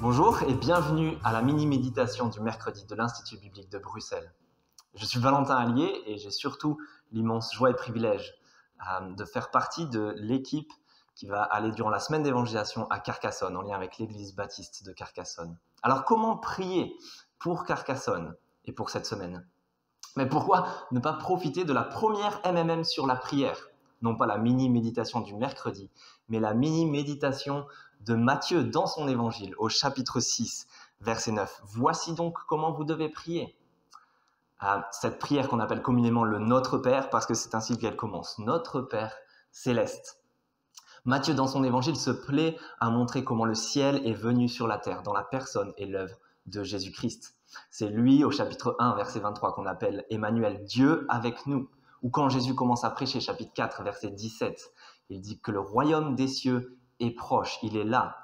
Bonjour et bienvenue à la mini-méditation du mercredi de l'Institut biblique de Bruxelles. Je suis Valentin Allier et j'ai surtout l'immense joie et privilège de faire partie de l'équipe qui va aller durant la semaine d'évangélisation à Carcassonne, en lien avec l'église baptiste de Carcassonne. Alors comment prier pour Carcassonne et pour cette semaine? Mais pourquoi ne pas profiter de la première MMM sur la prière? Non pas la mini-méditation du mercredi, mais la mini-méditation de Matthieu dans son évangile, au chapitre 6, verset 9. Voici donc comment vous devez prier. Cette prière qu'on appelle communément le Notre Père, parce que c'est ainsi qu'elle commence. Notre Père céleste. Matthieu, dans son évangile, se plaît à montrer comment le ciel est venu sur la terre, dans la personne et l'œuvre de Jésus-Christ. C'est lui, au chapitre 1, verset 23, qu'on appelle Emmanuel, Dieu avec nous. Ou quand Jésus commence à prêcher, chapitre 4, verset 17, il dit que le royaume des cieux est proche, il est là,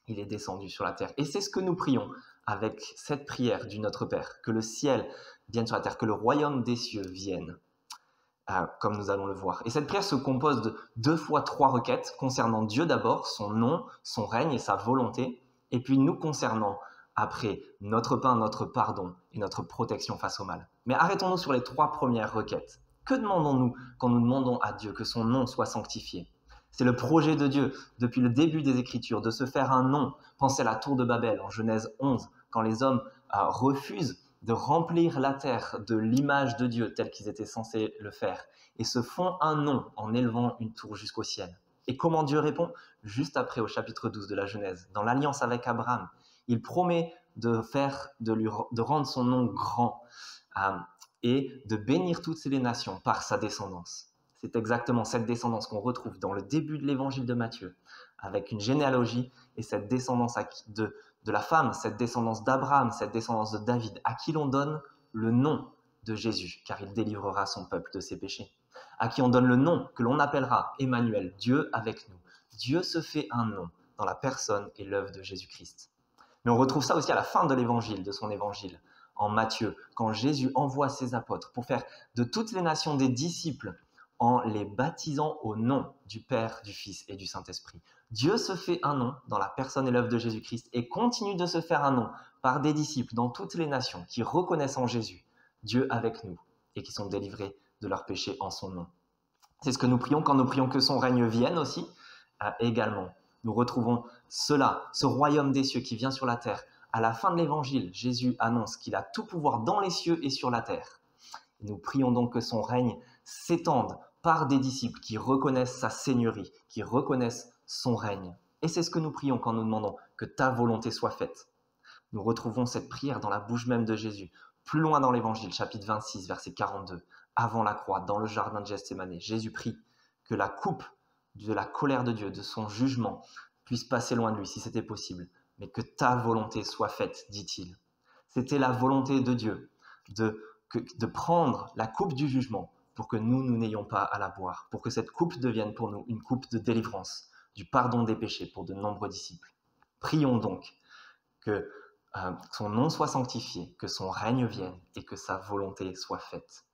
il est descendu sur la terre. Et c'est ce que nous prions avec cette prière du Notre Père, que le ciel vienne sur la terre, que le royaume des cieux vienne, comme nous allons le voir. Et cette prière se compose de 2 fois 3 requêtes concernant Dieu d'abord, son nom, son règne et sa volonté, et puis nous concernant après notre pain, notre pardon et notre protection face au mal. Mais arrêtons-nous sur les 3 premières requêtes. Que demandons-nous quand nous demandons à Dieu que son nom soit sanctifié? C'est le projet de Dieu, depuis le début des Écritures, de se faire un nom. Pensez à la tour de Babel en Genèse 11, quand les hommes refusent de remplir la terre de l'image de Dieu telle qu'ils étaient censés le faire, et se font un nom en élevant une tour jusqu'au ciel. Et comment Dieu répond? Juste après, au chapitre 12 de la Genèse, dans l'alliance avec Abraham, il promet de rendre son nom grand et de bénir toutes les nations par sa descendance. C'est exactement cette descendance qu'on retrouve dans le début de l'évangile de Matthieu, avec une généalogie et cette descendance de la femme, cette descendance d'Abraham, cette descendance de David, à qui l'on donne le nom de Jésus, car il délivrera son peuple de ses péchés. À qui on donne le nom que l'on appellera Emmanuel, Dieu avec nous. Dieu se fait un nom dans la personne et l'œuvre de Jésus-Christ. Mais on retrouve ça aussi à la fin de l'évangile, de son évangile, en Matthieu, quand Jésus envoie ses apôtres pour faire de toutes les nations des disciples en les baptisant au nom du Père, du Fils et du Saint-Esprit. Dieu se fait un nom dans la personne et l'œuvre de Jésus-Christ et continue de se faire un nom par des disciples dans toutes les nations qui reconnaissent en Jésus Dieu avec nous et qui sont délivrés de leurs péchés en son nom. C'est ce que nous prions quand nous prions que son règne vienne aussi, également. Nous retrouvons cela, ce royaume des cieux qui vient sur la terre. À la fin de l'évangile, Jésus annonce qu'il a tout pouvoir dans les cieux et sur la terre. Et nous prions donc que son règne s'étende par des disciples qui reconnaissent sa seigneurie, qui reconnaissent son règne. Et c'est ce que nous prions quand nous demandons que ta volonté soit faite. Nous retrouvons cette prière dans la bouche même de Jésus. Plus loin dans l'évangile, chapitre 26, verset 42, avant la croix, dans le jardin de Gethsémanée, Jésus prie que la coupe de la colère de Dieu, de son jugement, puisse passer loin de lui si c'était possible, mais que ta volonté soit faite, dit-il. C'était la volonté de Dieu de prendre la coupe du jugement pour que nous n'ayons pas à la boire, pour que cette coupe devienne pour nous une coupe de délivrance, du pardon des péchés pour de nombreux disciples. Prions donc que son nom soit sanctifié, que son règne vienne et que sa volonté soit faite.